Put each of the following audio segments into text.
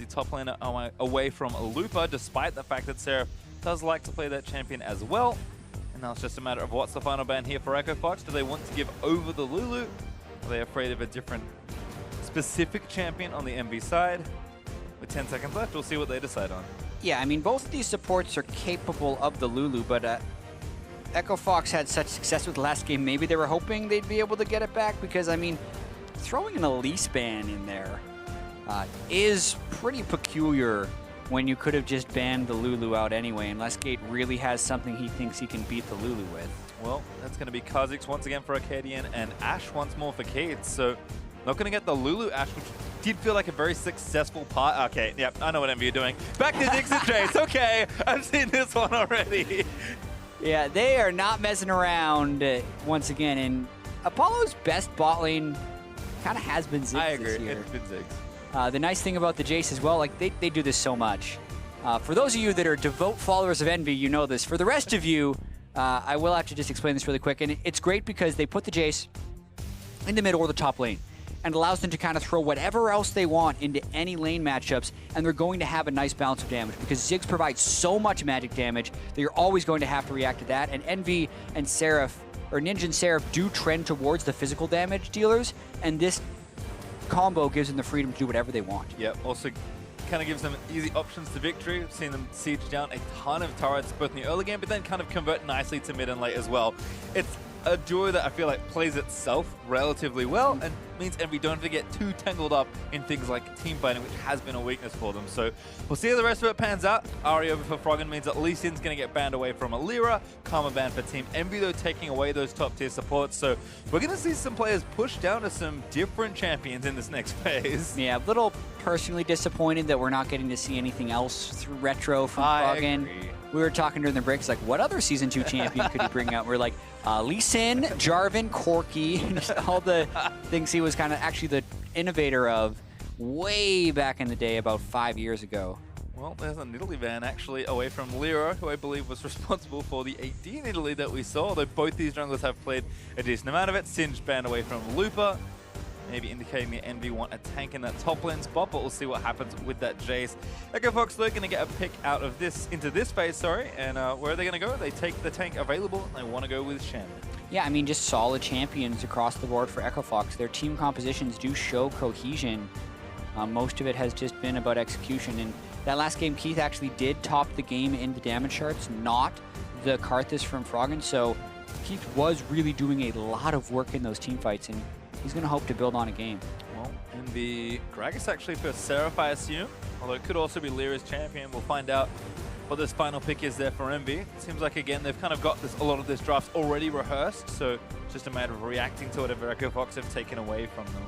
the top laner away from Lupa, despite the fact that Seraph does like to play that champion as well. And now it's just a matter of what's the final ban here for Echo Fox. Do they want to give over the Lulu? Are they afraid of a different specific champion on the EnVy side? With 10 seconds left, we'll see what they decide on. Yeah, I mean, both of these supports are capable of the Lulu, but Echo Fox had such success with the last game, maybe they were hoping they'd be able to get it back because, I mean, throwing an Elise ban in there is pretty peculiar when you could have just banned the Lulu out anyway, unless Gate really has something he thinks he can beat the Lulu with. Well, that's going to be Kha'Zix once again for Akaadian and Ashe once more for Keith. So not going to get the Lulu Ashe, which did feel like a very successful part. Okay, yep, I know what EnVy are doing. Back to Ziggs and Jayce. Okay, I've seen this one already. Yeah, they are not messing around once again. And Apollo's best bot lane kind of has been Ziggs I agree, this year. it's been Ziggs. The nice thing about the Jayce as well, like they do this so much. For those of you that are devout followers of EnVy, you know this. For the rest of you, I will have to just explain this really quick. And it's great because they put the Jayce in the mid or the top lane and allows them to kind of throw whatever else they want into any lane matchups, and they're going to have a nice balance of damage because Ziggs provides so much magic damage that you're always going to have to react to that. And EnVy and Seraph, or Ninja and Seraph, do trend towards the physical damage dealers, and this combo gives them the freedom to do whatever they want. Yeah, also kind of gives them easy options to victory. We've seen them siege down a ton of turrets both in the early game, but then kind of convert nicely to mid and late as well. It's a duo that I feel like plays itself relatively well and means EnVy don't have to get too tangled up in things like team fighting, which has been a weakness for them. So we'll see how the rest of it pans out. Ahri over for Froggen means that Lee Sin's going to get banned away from a LirA. Karma ban for Team EnVy, though, taking away those top tier supports. So we're going to see some players push down to some different champions in this next phase. Yeah, a little personally disappointed that we're not getting to see anything else through Retro from Froggen. We were talking during the breaks, like, what other Season 2 champion could he bring out? We're like, Lee Sin, Jarvan, Corki, just all the things he was kind of actually the innovator of way back in the day, about 5 years ago. Well, there's a Nidalee ban actually away from LirA, who I believe was responsible for the AD Nidalee that we saw, although both these junglers have played a decent amount of it. Singed ban away from Lupa, maybe indicating the EnVy want a tank in that top lane spot, but we'll see what happens with that Jayce. Echo Fox, though, going to get a pick out of this, into this phase, sorry, and where are they going to go? They take the tank available, and they want to go with Shen. Yeah, I mean, just solid champions across the board for Echo Fox. Their team compositions do show cohesion. Most of it has just been about execution, and that last game, Keith actually did top the game in the damage charts, not the Kha'Zix from Froggen, so Keith was really doing a lot of work in those team fights, and he's going to hope to build on a game. Well, in the Gragas actually for Seraph, I assume. Although it could also be LirA's champion. We'll find out what this final pick is there for EnVy. It seems like, again, they've kind of got a lot of this draft already rehearsed, so it's just a matter of reacting to whatever Echo Fox have taken away from them.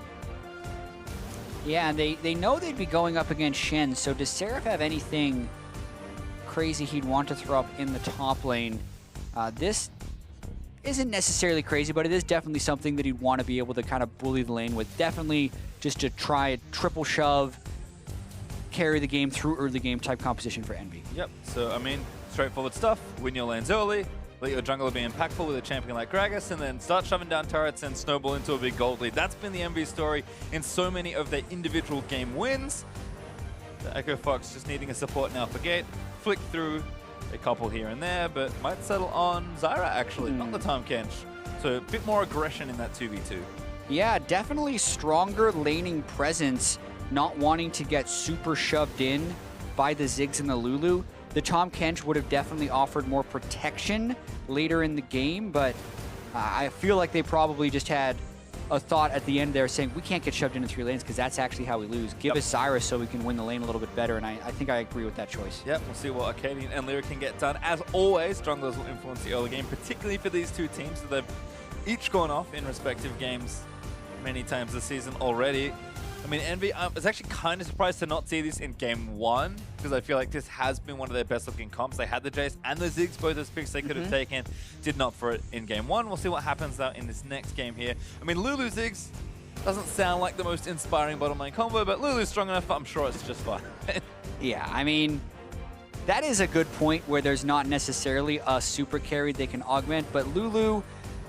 Yeah, and they know they'd be going up against Shen, so does Seraph have anything crazy he'd want to throw up in the top lane? This isn't necessarily crazy, but it is definitely something that he'd want to be able to kind of bully the lane with. Definitely just to try a triple shove, carry the game through early game type composition for EnVy. Yep, so I mean, straightforward stuff. Win your lanes early, let your jungler be impactful with a champion like Gragas, and then start shoving down turrets and snowball into a big gold lead. That's been the EnVy story in so many of their individual game wins. The Echo Fox just needing a support now for Gate. Flick through a couple here and there, but might settle on Zyra actually, not the Tahm Kench. So a bit more aggression in that 2v2. Yeah, definitely stronger laning presence, not wanting to get super shoved in by the Ziggs and the Lulu. The Tahm Kench would have definitely offered more protection later in the game, but I feel like they probably just had a thought at the end there saying, we can't get shoved into 3 lanes because that's actually how we lose. Give us Zyra so we can win the lane a little bit better, and I think I agree with that choice. Yep, we'll see what Akaadian and LirA can get done. As always, junglers will influence the early game, particularly for these two teams that they've each gone off in respective games many times this season already. I mean, EnVy, I was actually kind of surprised to not see this in game 1, because I feel like this has been one of their best looking comps. They had the Jayce and the Ziggs, both as picks they could have taken, did not for it in game 1. We'll see what happens though in this next game here. I mean, Lulu Ziggs doesn't sound like the most inspiring bottom lane combo, but Lulu's strong enough, I'm sure it's just fine. Yeah, I mean, that is a good point where there's not necessarily a super carry they can augment, but Lulu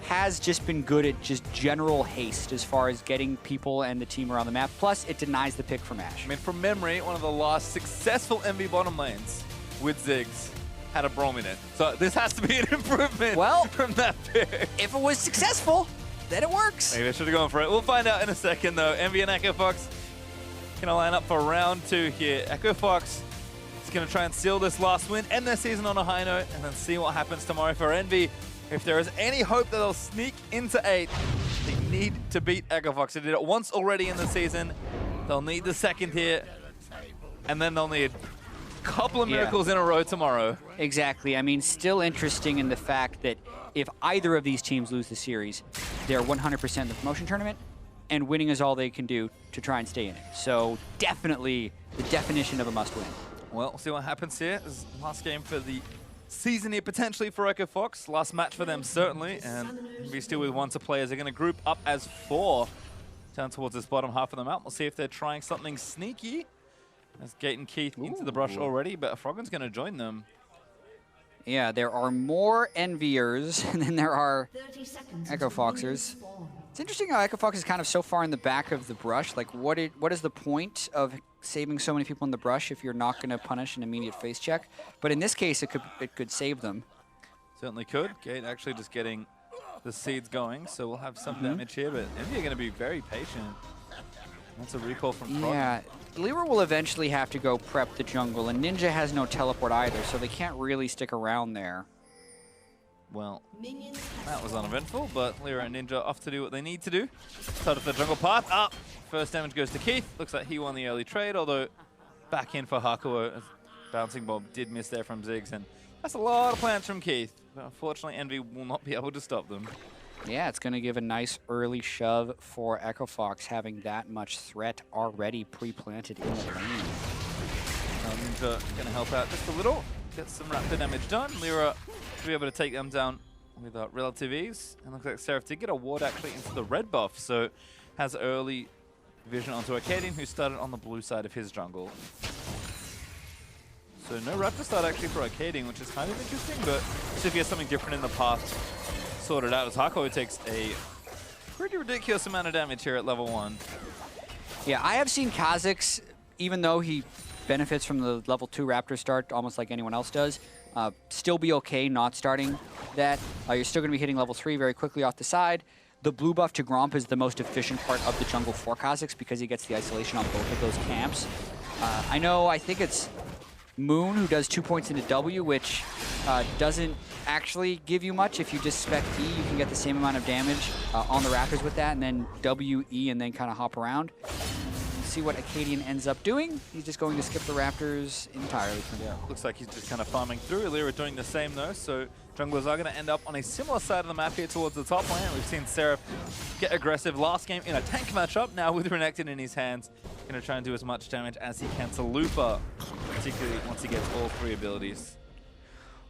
has just been good at just general haste as far as getting people and the team around the map. Plus, it denies the pick from Ashe. I mean, from memory, one of the last successful EnVy bottom lanes with Ziggs had a Braum in it. So this has to be an improvement from that pick. If it was successful, then it works. Maybe I should have gone for it. We'll find out in a second, though. EnVy and Echo Fox going to line up for round 2 here. Echo Fox is going to try and seal this last win, end their season on a high note, and then see what happens tomorrow for EnVy. If there is any hope that they'll sneak into 8, they need to beat Echo Fox. They did it once already in the season. They'll need the second here, and then they'll need a couple of miracles in a row tomorrow. Exactly. I mean, still interesting in the fact that if either of these teams lose the series, they're 100% in the promotion tournament, and winning is all they can do to try and stay in it. So definitely the definition of a must-win. Well, we'll see what happens here. This is the last game for the season here, potentially for Echo Fox. Last match for them, certainly. And we still with 1 to play as they're going to group up as 4 down towards this bottom half of the map. We'll see if they're trying something sneaky. As Gate and Keith into the brush already, but Froggen's going to join them. Yeah, there are more EnVyUs than there are Echo Foxers. It's interesting how Echo Fox is kind of so far in the back of the brush. Like, what is the point of saving so many people in the brush if you're not going to punish an immediate face check? But in this case, it could save them. Certainly could. Gate actually just getting the seeds going, so we'll have some damage here, but EnVy are going to be very patient. That's a recall from Froggen. Yeah, LirA will eventually have to go prep the jungle, and Ninja has no teleport either, so they can't really stick around there. Well, that was uneventful, but LirA and Ninja off to do what they need to do. Start off the jungle path. Up! First damage goes to Keith. Looks like he won the early trade, although back in for Hakuho. Bouncing Bob did miss there from Ziggs, and that's a lot of plans from Keith. But unfortunately, EnVy will not be able to stop them. Yeah, it's going to give a nice early shove for Echo Fox, having that much threat already pre-planted in the lane. Ninja going to help out just a little, get some rapid damage done. LirA to be able to take them down with relative ease. And looks like Seraph did get a ward actually into the red buff, so has early vision onto Akaadian, who started on the blue side of his jungle. So no Raptor start actually for Akaadian, which is kind of interesting, but see if he has something different in the path sorted out, as Hakuho takes a pretty ridiculous amount of damage here at level 1. Yeah, I have seen Kha'Zix, even though he benefits from the level 2 Raptor start almost like anyone else does, still be okay not starting that. You're still going to be hitting level 3 very quickly off the side. The blue buff to Gromp is the most efficient part of the jungle for Kha'Zix because he gets the isolation on both of those camps. I think it's Moon who does 2 points into W, which doesn't actually give you much. If you just spec E, you can get the same amount of damage on the Raptors with that, and then W, E, and then kind of hop around. See what Akaadian ends up doing. He's just going to skip the Raptors entirely for now. Looks like he's just kind of farming through. LirA doing the same though, so junglers are going to end up on a similar side of the map here towards the top lane. We've seen Seraph get aggressive last game in a tank matchup, now with Renekton in his hands. Going to try and do as much damage as he can to Lupa, particularly once he gets all 3 abilities.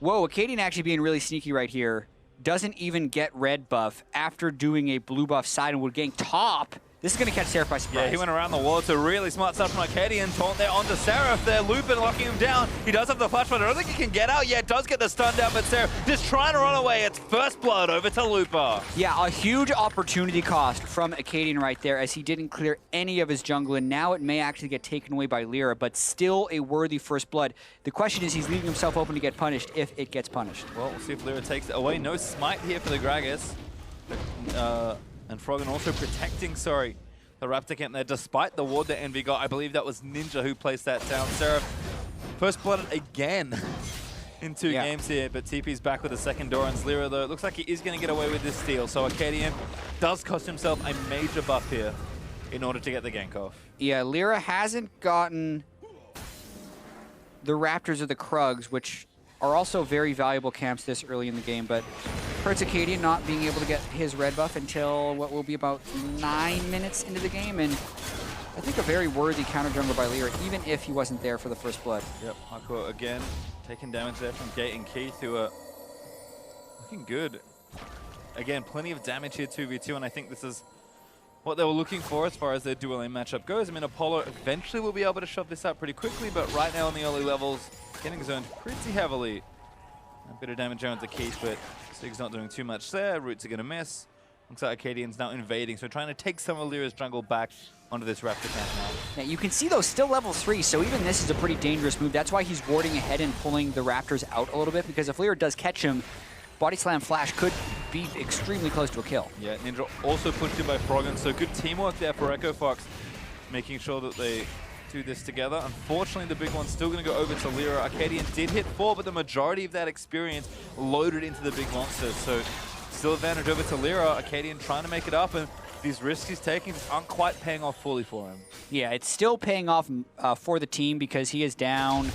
Whoa, Akaadian actually being really sneaky right here. Doesn't even get red buff after doing a blue buff side and would getting top. This is going to catch Seraph by surprise. Yeah, he went around the wall to really smart stuff from Akaadian. Taunt there onto Seraph. They're looping, locking him down. He does have the flash, but I don't think he can get out yet. Does get the stun down, but Seraph just trying to run away. It's first blood over to Lupa. Yeah, a huge opportunity cost from Akaadian right there as he didn't clear any of his jungle, and now it may actually get taken away by LirA, but still a worthy first blood. The question is he's leaving himself open to get punished if it gets punished. Well, we'll see if LirA takes it away. No smite here for the Gragas. And Froggen also protecting, the Raptor camp there, despite the ward that EnVy got. I believe that was Ninja who placed that down. Seraph first blooded again in 2 games here, but TP's back with a second Doran's. LirA, though, it looks like he is going to get away with this steal. So Akaadian does cost himself a major buff here in order to get the gank off. Yeah, LirA hasn't gotten the Raptors or the Krugs, which are also very valuable camps this early in the game, but hurts Akaadian not being able to get his red buff until what will be about 9 minutes into the game, and I think a very worthy counter jungle by LirA, even if he wasn't there for the first blood. Yep, Hakuho again taking damage there from Gate and Keith, who are looking good. Again, plenty of damage here 2v2, and I think this is what they were looking for as far as their dual lane matchup goes. I mean, Apollo eventually will be able to shove this out pretty quickly, but right now in the early levels, getting zoned pretty heavily. A bit of damage onto Keith, but Ziggs not doing too much there. Roots are going to miss. Looks like Akaadian's now invading, so trying to take some of LirA's jungle back onto this Raptor camp now. Yeah, you can see those still level 3, so even this is a pretty dangerous move. That's why he's warding ahead and pulling the Raptors out a little bit, because if LirA does catch him, Body Slam Flash could be extremely close to a kill. Yeah, Ninja also pushed in by Froggen, so good teamwork there for Echo Fox, making sure that they do this together. Unfortunately, the big one's still going to go over to LirA. Akaadian did hit 4, but the majority of that experience loaded into the big monster, so still advantage over to LirA. Akaadian trying to make it up, and these risks he's taking just aren't quite paying off fully for him. Yeah, it's still paying off for the team because he is down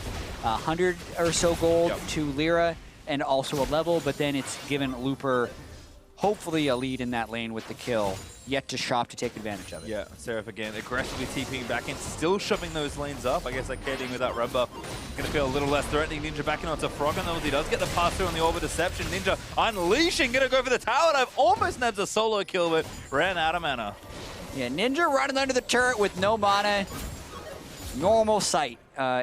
100 or so gold to LirA and also a level, but then it's given Looper hopefully a lead in that lane with the kill. Yet to shop to take advantage of it. Yeah, Seraph again aggressively TPing back in, still shoving those lanes up. I guess Akaadian with that red buff going to feel a little less threatening. Ninja backing onto Froggen, though, he does get the pass through on the Orb of Deception. Ninja unleashing, going to go for the tower dive. Almost nabs a solo kill, but ran out of mana. Yeah, Ninja running under the turret with no mana. Normal sight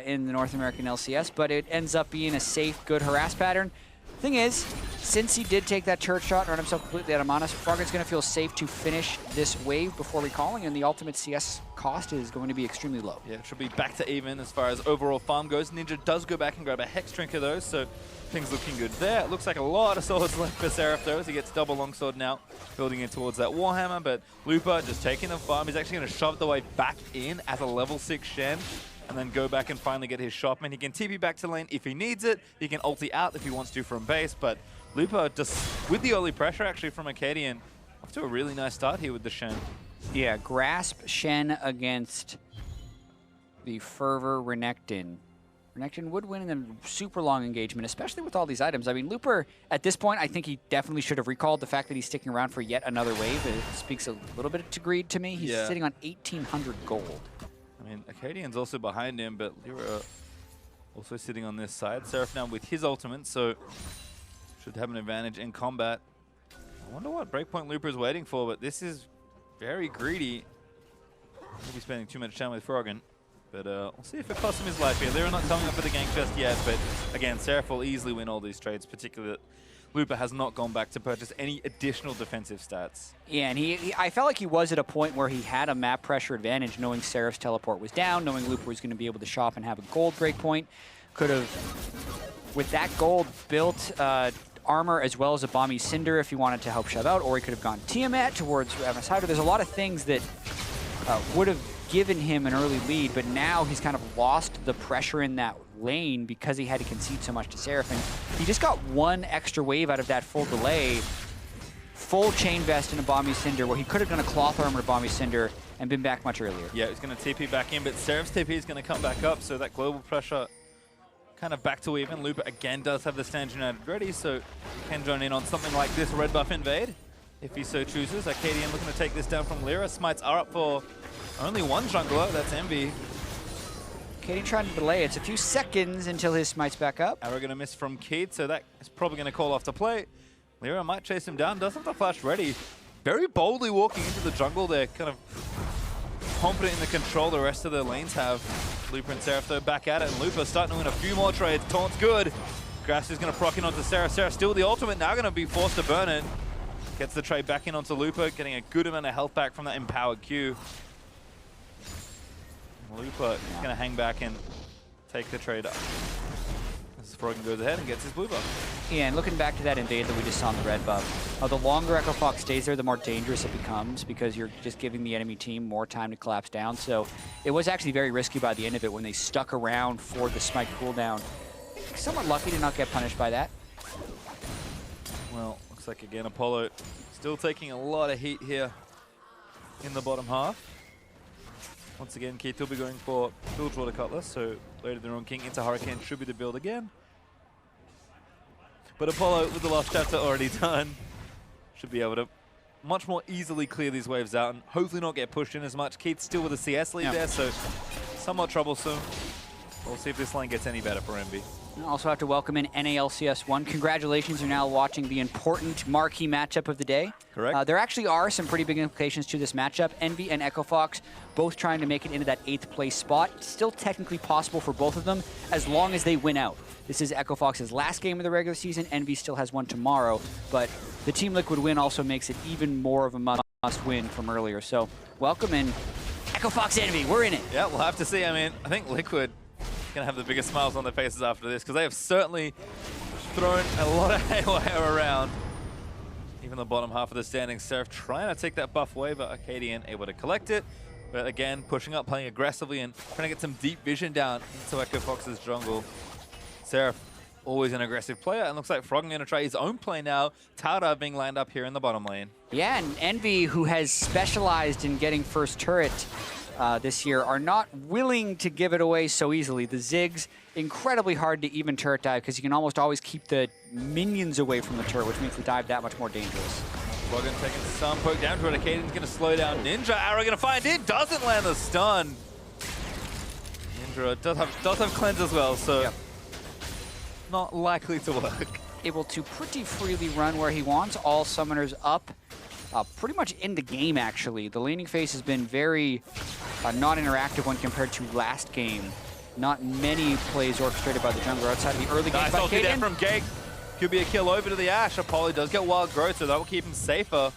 in the North American LCS, but it ends up being a safe, good harass pattern. Thing is, since he did take that turret shot and run himself completely out of mana, Froggen's going to feel safe to finish this wave before recalling, and the ultimate CS cost is going to be extremely low. Yeah, it should be back to even as far as overall farm goes. Ninja does go back and grab a Hex Drinker, though, so things looking good there. It looks like a lot of swords left for Seraph, though, as he gets double longsword now, building in towards that Warhammer, but Looper just taking the farm. He's actually going to shove the way back in as a level 6 Shen, and then go back and finally get his Shopman. He can TP back to lane if he needs it. He can ulti out if he wants to from base, but Looper, just with the early pressure actually from Akaadian, off to a really nice start here with the Shen. Yeah, grasp Shen against the Fervor Renekton. Renekton would win in a super long engagement, especially with all these items. I mean, Looper, at this point, I think he definitely should have recalled. The fact that he's sticking around for yet another wave, it speaks a little bit to greed to me. He's sitting on 1,800 gold. I mean, Akaadian's also behind him, but LirA also sitting on this side. Seraph now with his ultimate, so should have an advantage in combat. I wonder what breakpoint Looper is waiting for, but this is very greedy. Maybe spending too much time with Froggen, but we'll see if it costs him his life here. LirA not coming up for the gank just yet, but again, Seraph will easily win all these trades, particularly that Looper has not gone back to purchase any additional defensive stats. Yeah, and I felt like he was at a point where he had a map pressure advantage, knowing Seraph's teleport was down, knowing Looper was going to be able to shop and have a gold breakpoint. Could have, with that gold, built armor as well as a Bomby Cinder if he wanted to help shove out, or he could have gone Tiamat towards Ravenous Hydra. There's a lot of things that would have given him an early lead, but now he's kind of lost the pressure in that lane because he had to concede so much to Seraph, and he just got one extra wave out of that full delay. Full Chain Vest and a Bomby Cinder, where he could have done a Cloth Armor Bomby Cinder and been back much earlier. Yeah, he's going to TP back in, but Seraph's TP is going to come back up, so that global pressure kind of back to even. Looper again does have the Stand United ready, so can join in on something like this red buff invade if he so chooses. Akaadian looking to take this down from LirA. Smites are up for only one jungler, that's Envy. Akaadian trying to delay. It's a few seconds until his smite's back up. Arrow going to miss from Keith, so that is probably going to call off to play. LirA might chase him down, does have the flash ready. Very boldly walking into the jungle there, kind of confident in the control the rest of the lanes have. Looper and Seraph though back at it, and Looper starting to win a few more trades. Taunt's good. Grass is going to proc in onto Seraph. Seraph still the ultimate, now going to be forced to burn it. Gets the trade back in onto Looper, getting a good amount of health back from that empowered Q. Looper is going to hang back and take the trade up. As Froggen goes ahead and gets his blue buff. Yeah, and looking back to that invade that we just saw in the red buff, the longer Echo Fox stays there, the more dangerous it becomes because you're just giving the enemy team more time to collapse down. So it was actually very risky by the end of it when they stuck around for the smite cooldown. Somewhat lucky to not get punished by that. Well, looks like again Apollo still taking a lot of heat here in the bottom half. Once again, Keith will be going for Bilgewater Cutlass, so later the Wrong King into Hurricane should be the build again. But Apollo, with the last chapter already done, should be able to much more easily clear these waves out and hopefully not get pushed in as much. Keith's still with a CS lead there, so somewhat troublesome. We'll see if this lane gets any better for Envy. I also have to welcome in NALCS 1. Congratulations, you're now watching the important marquee matchup of the day. Correct. There actually are some pretty big implications to this matchup. EnVy and EchoFox both trying to make it into that 8th place spot. Still technically possible for both of them as long as they win out. This is EchoFox's last game of the regular season. EnVy still has one tomorrow, but the Team Liquid win also makes it even more of a must win from earlier. So welcome in EchoFox EnVy, we're in it. Yeah, we'll have to see. I mean, I think Liquid going to have the biggest smiles on their faces after this because they have certainly thrown a lot of haywire around. Even the bottom half of the standings, Seraph trying to take that buff away, but Akaadian able to collect it. But again, pushing up, playing aggressively, and trying to get some deep vision down into EchoFox's jungle. Seraph, always an aggressive player, and looks like Froggen going to try his own play now. Tauda being lined up here in the bottom lane. Yeah, and EnVy, who has specialized in getting first turret this year, are not willing to give it away so easily. The Ziggs, incredibly hard to even turret dive because you can almost always keep the minions away from the turret, which makes the dive that much more dangerous. Froggen taking some poke down to it. Akaadian's going to slow down Ninja. Ahri going to find it. Doesn't land the stun. Ninja does have cleanse as well, so yep. Not likely to work. Able to pretty freely run where he wants. All summoners up. Pretty much in the game, actually. The laning phase has been very non-interactive when compared to last game. Not many plays orchestrated by the jungler outside of the early game. Nice ulti there from Gake. Could be a kill over to the Ashe. Apollo does get wild growth, so that will keep him safer.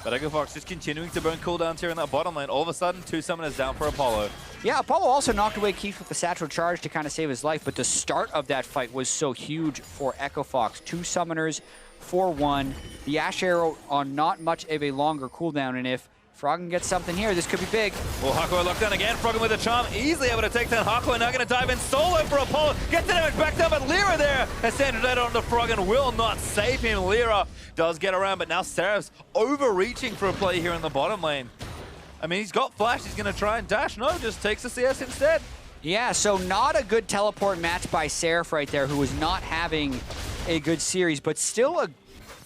But EchoFox just continuing to burn cooldowns here in that bottom lane. All of a sudden, 2 summoners down for Apollo. Yeah, Apollo also knocked away Keith with the satchel charge to kind of save his life, but the start of that fight was so huge for EchoFox. 2 summoners, 4-1. The Ashe arrow on not much of a longer cooldown, and if Froggen gets something here, this could be big. Well, Hakuho locked down again. Froggen with a charm, easily able to take down Hakuho. Now going to dive in solo for Apollo. Gets the damage back down, but LirA there. A standard data onto Froggen will not save him. LirA does get around, but now Seraph's overreaching for a play here in the bottom lane. I mean, he's got flash. He's going to try and dash. No, just takes the CS instead. Yeah, so not a good teleport match by Seraph right there, who was not having a good series, but still a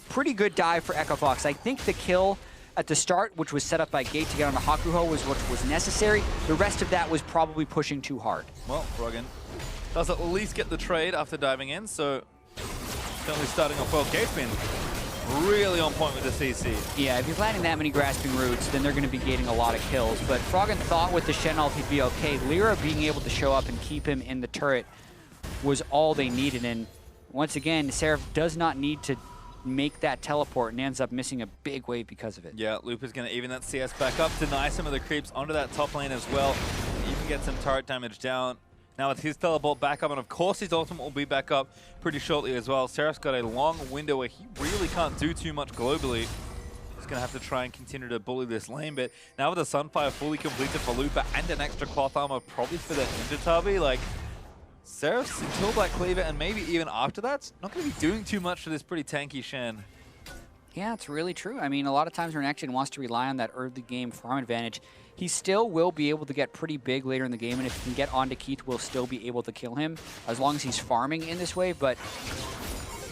pretty good dive for EchoFox. I think the kill at the start, which was set up by Gate to get on the Hakuho, was what was necessary. The rest of that was probably pushing too hard. Well, Froggen does at least get the trade after diving in, so certainly starting off well. Gate's been really on point with the CC. Yeah, if he's landing that many grasping roots, then they're going to be gating a lot of kills. But Froggen thought with the Shen ult he'd be okay. LirA being able to show up and keep him in the turret was all they needed. And once again, Seraph does not need to make that teleport and ends up missing a big wave because of it. Yeah, Loop is going to even that CS back up, deny some of the creeps onto that top lane as well. Even get some turret damage down. Now with his teleport back up, and of course his ultimate will be back up pretty shortly as well. Seraph's got a long window where he really can't do too much globally. He's going to have to try and continue to bully this lane, but now with the Sunfire fully completed for Looper and an extra cloth armor probably for the Ninja Tabi, like, Seraph's until Black Cleaver, and maybe even after that, not going to be doing too much for this pretty tanky Shen. Yeah, it's really true. I mean, a lot of times Renekton wants to rely on that early game farm advantage. He still will be able to get pretty big later in the game, and if he can get onto Keith, we'll still be able to kill him as long as he's farming in this way. But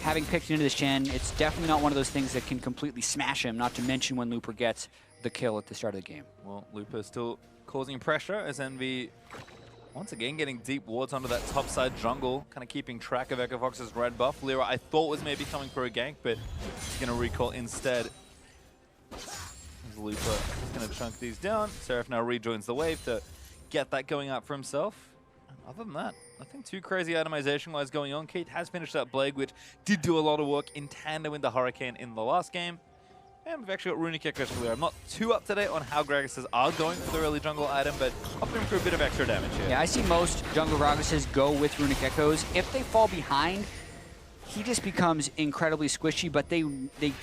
having picked into the Shen, it's definitely not one of those things that can completely smash him, not to mention when Looper gets the kill at the start of the game. Well, Looper still causing pressure as EnVy once again getting deep wards onto that top side jungle, kind of keeping track of EchoFox's red buff. LirA I thought was maybe coming for a gank, but he's going to recall instead. Looper is going to chunk these down. Seraph now rejoins the wave to get that going out for himself. And other than that, nothing too crazy itemization-wise going on. Kate has finished that Blade, which did do a lot of work in tandem with the Hurricane in the last game. And we've actually got Runic Echoes for LirA. I'm not too up to date on how Gragas are going for the early jungle item, but opting for a bit of extra damage here. Yeah, I see most jungle Gragas go with Runic Echoes. If they fall behind, he just becomes incredibly squishy, but they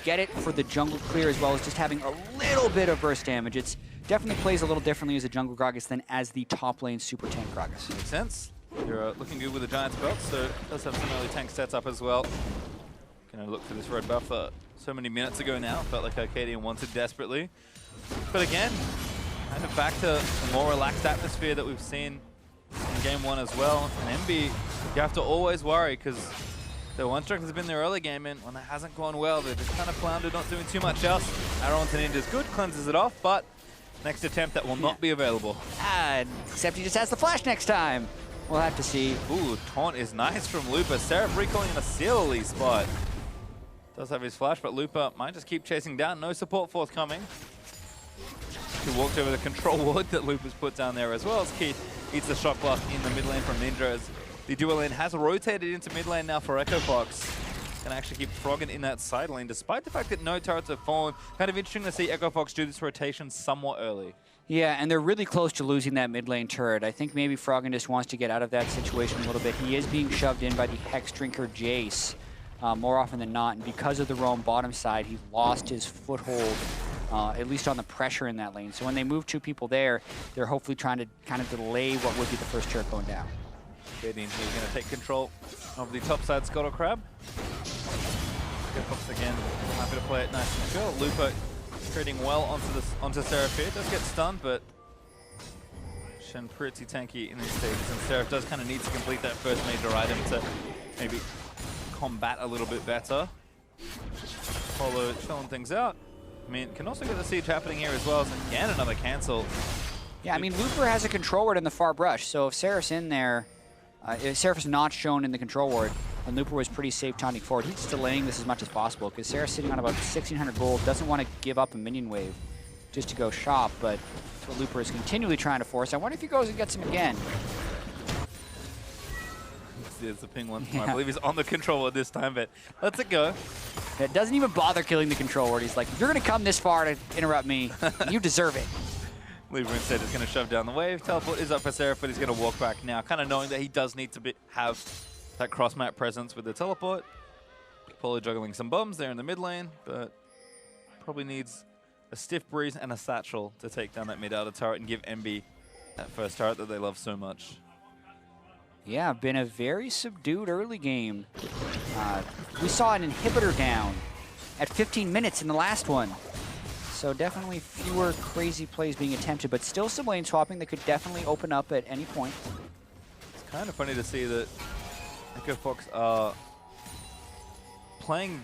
get it for the jungle clear as well as just having a little bit of burst damage. It's definitely plays a little differently as a jungle Gragas than as the top lane super tank Gragas. Makes sense. You're looking good with the Giant's belt, so does have some early tank sets up as well. Gonna look for this red buff so many minutes ago now. Felt like Akaadian wanted desperately. But again, kind of back to a more relaxed atmosphere that we've seen in game 1 as well. And EnVy, you have to always worry because the one strike has been their early game, and when that hasn't gone well, they're just kind of floundered, not doing too much else. Arrow onto Ninja's good, cleanses it off, but next attempt that will not be available. Except he just has the flash next time. We'll have to see. Ooh, taunt is nice from Lupa. Seraph recalling in a silly spot. Does have his flash, but Lupa might just keep chasing down. No support forthcoming. He walked over the control ward that Lupa's put down there as well as Keith eats the shock blast in the mid lane from Ninja as the dual lane has rotated into mid lane now for Echo Fox. Can actually keep Froggen in that side lane despite the fact that no turrets have fallen. Kind of interesting to see Echo Fox do this rotation somewhat early. Yeah, and they're really close to losing that mid lane turret. I think maybe Froggen just wants to get out of that situation a little bit. He is being shoved in by the Hex Drinker Jayce more often than not, and because of the roam bottom side, he's lost his foothold, at least on the pressure in that lane. So when they move 2 people there, they're hopefully trying to kind of delay what would be the first turret going down. He's going to take control of the top side Scuttle Crab. Fox again, happy to play it nice and chill. Lupa trading well onto Seraph here. Does get stunned, but Shen pretty tanky in these stages, and Seraph does kind of need to complete that first major item to maybe combat a little bit better. Apollo chilling things out. I mean, can also get the siege happening here as well. So again, another cancel. Yeah, I mean, Lupa has a control ward in the far brush, so if Seraph's in there, if Seraph is not shown in the control ward, and Lupa was pretty safe taunting forward, he's delaying this as much as possible because Seraph's sitting on about 1,600 gold, doesn't want to give up a minion wave just to go shop, but that's what Lupa is continually trying to force. I wonder if he goes and gets him again. It's a ping once more. I believe he's on the control ward this time, but lets it go. It doesn't even bother killing the control ward. He's like, if you're going to come this far to interrupt me, you deserve it. Lupa instead is going to shove down the wave. Teleport is up for Seraph, but he's going to walk back now, kind of knowing that he does need to have that cross-map presence with the teleport. Apollo juggling some bombs there in the mid lane, but probably needs a stiff breeze and a satchel to take down that mid-outer turret and give Envy that first turret that they love so much. Yeah, been a very subdued early game. We saw an inhibitor down at 15 minutes in the last one. So definitely fewer crazy plays being attempted, but still some lane swapping that could definitely open up at any point. It's kind of funny to see that Echo Fox are playing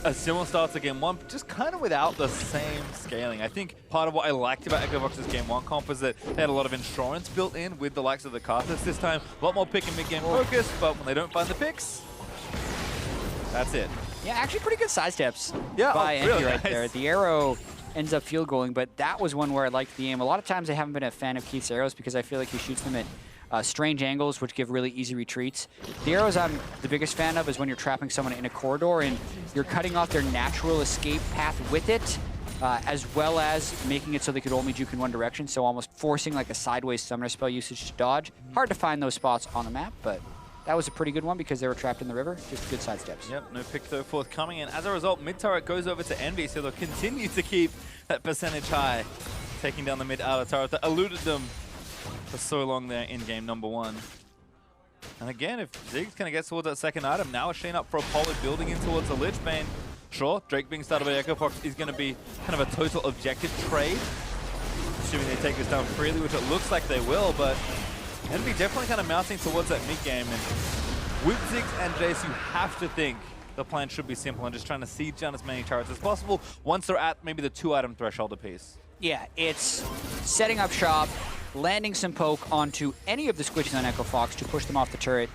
a similar style to Game 1, just kind of without the same scaling. I think part of what I liked about Echo Fox's Game 1 comp is that they had a lot of insurance built in with the likes of the Kha'Zix this time. A lot more pick and mid-game focus, but when they don't find the picks, that's it. Yeah, actually pretty good side steps really by Envy right nice. there. The arrow ends up field goaling, but that was one where I liked the aim. A lot of times I haven't been a fan of Keith's arrows because I feel like he shoots them at strange angles, which give really easy retreats. The arrows I'm the biggest fan of is when you're trapping someone in a corridor and you're cutting off their natural escape path with it, as well as making it so they could only juke in one direction, so almost forcing like a sideways summoner spell usage to dodge. Hard to find those spots on the map, but that was a pretty good one because they were trapped in the river. Just good side steps. Yep, no pick though forthcoming, and as a result, mid-turret goes over to Envy, so they'll continue to keep that percentage high, taking down the mid-outer turret that eluded them for so long there in game number 1. And again, if Ziggs kind of gets towards that second item, now a Shane up for Apollo building in towards the Lich Bane. Sure, Drake being started by Echo Fox is going to be kind of a total objective trade, assuming they take this down freely, which it looks like they will, but Envy definitely kind of mounting towards that mid-game. And with Ziggs and Jayce, you have to think the plan should be simple and just trying to siege down as many turrets as possible once they're at maybe the 2-item threshold apiece. Yeah, it's setting up shop, landing some poke onto any of the squishies on Echo Fox to push them off the turret,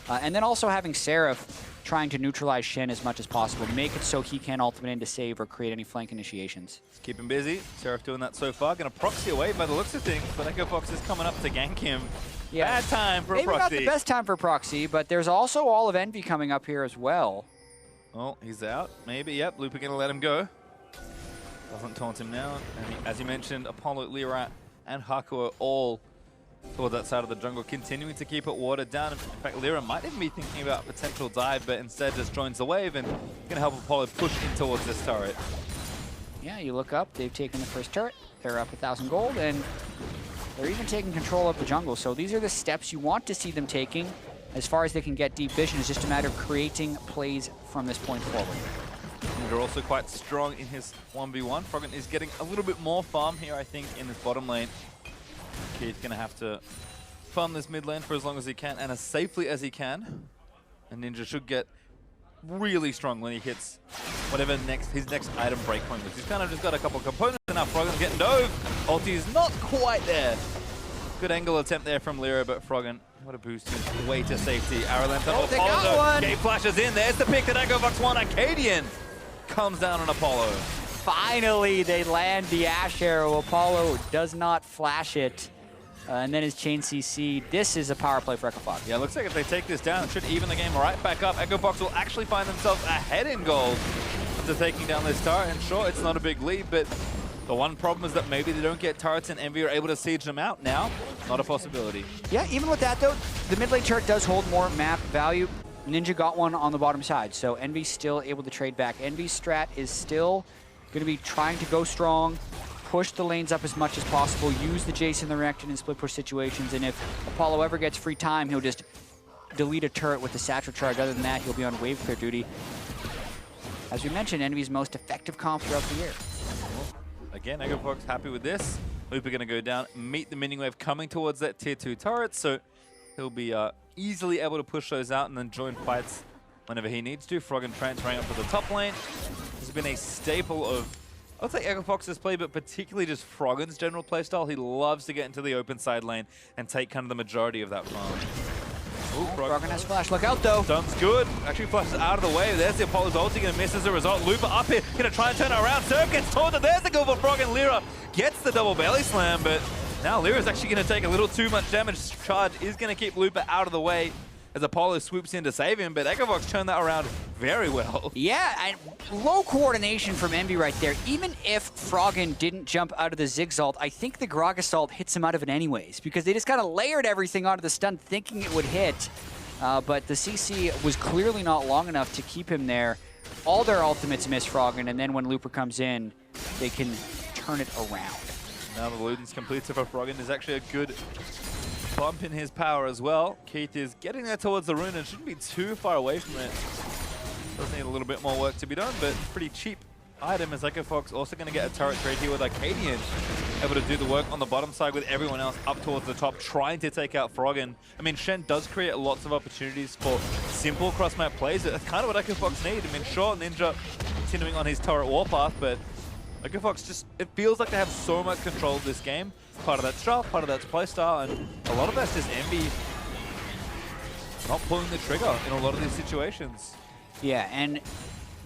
and then also having Seraph trying to neutralize Shen as much as possible, make it so he can't ultimate in to save or create any flank initiations. Let's keep him busy. Seraph doing that so far. Going to proxy away by the looks of things, but Echo Fox is coming up to gank him. Yeah. Bad time for a proxy. Maybe not the best time for proxy, but there's also all of Envy coming up here as well. Oh, he's out. Maybe, yep. Lupa going to let him go. Doesn't taunt him now. And as you mentioned, Apollo, LirA, and Hakuho all towards that side of the jungle, continuing to keep it watered down. In fact, LirA might even be thinking about a potential dive, but instead just joins the wave and going to help Apollo push in towards this turret. Yeah, you look up, they've taken the first turret, they're up 1,000 gold, and they're even taking control of the jungle. So these are the steps you want to see them taking. As far as they can get deep vision, it's just a matter of creating plays from this point forward. And they're also quite strong in his 1v1. Froggen is getting a little bit more farm here, I think, in this bottom lane. Keith's going to have to farm this mid lane for as long as he can and as safely as he can. And Ninja should get really strong when he hits whatever his next item breakpoint is. He's kind of just got a couple of components and now Froggen's getting dove. Ulti is not quite there. Good angle attempt there from LirA, but Froggen, what a boost way to safety. Arrow length on they got Apollo. one. Gate flashes in. There's the pick that EnVyUs won. Akaadian comes down on Apollo. Finally, they land the Ashe arrow. Apollo does not flash it. And then his chain CC. This is a power play for EchoFox. Yeah, looks like if they take this down, it should even the game right back up. EchoFox will actually find themselves ahead in gold after taking down this turret. And sure, it's not a big lead, but the one problem is that maybe they don't get turrets and Envy are able to siege them out now. Not a possibility. Yeah, even with that though, the mid lane turret does hold more map value. Ninja got one on the bottom side, so Envy's still able to trade back. Envy's strat is still going to be trying to go strong, push the lanes up as much as possible, use the Jayce and the Renekton in split push situations, and if Apollo ever gets free time, he'll just delete a turret with the satchel charge. Other than that, he'll be on wave clear duty. As we mentioned, Envy's most effective comp throughout the year. Again, EchoFox happy with this. Looper going to go down, meet the minion wave coming towards that tier 2 turret, so he'll be easily able to push those out and then join fights whenever he needs to. Froggen transferring up to the top lane. This has been a staple of, I would say, EchoFox's play, but particularly just Froggen's general playstyle. He loves to get into the open side lane and take kind of the majority of that farm. Ooh, Froggen has flash. Look out, though. Dump's good. Actually flashes out of the way. There's the Apollo's ulti. Going to miss as a result. Looper up here. Going to try and turn it around. Seraph gets taunted. There's the goal for Froggen. LirA gets the double belly slam, but now LirA's actually going to take a little too much damage. Charge is going to keep Looper out of the way as Apollo swoops in to save him, but EchoFox turned that around very well. Yeah, and low coordination from Envy right there. Even if Froggen didn't jump out of the Ziggs ult, I think the Gragas ult hits him out of it anyways, because they just kind of layered everything onto the stun thinking it would hit. But the CC was clearly not long enough to keep him there. All their ultimates miss Froggen, and then when Looper comes in, they can turn it around. Now the Luden's complete, so for Froggen is actually a good bump in his power as well. Keith is getting there towards the rune and shouldn't be too far away from it. Does need a little bit more work to be done, but pretty cheap item as EchoFox also going to get a turret trade here with Akaadian able to do the work on the bottom side with everyone else up towards the top trying to take out Froggen. I mean, Shen does create lots of opportunities for simple cross-map plays. That's kind of what EchoFox need. I mean, sure, Ninja continuing on his turret warpath, but EchoFox just, it feels like they have so much control of this game. Part of that's strat, part of that's playstyle, and a lot of that's just Envy not pulling the trigger in a lot of these situations. Yeah, and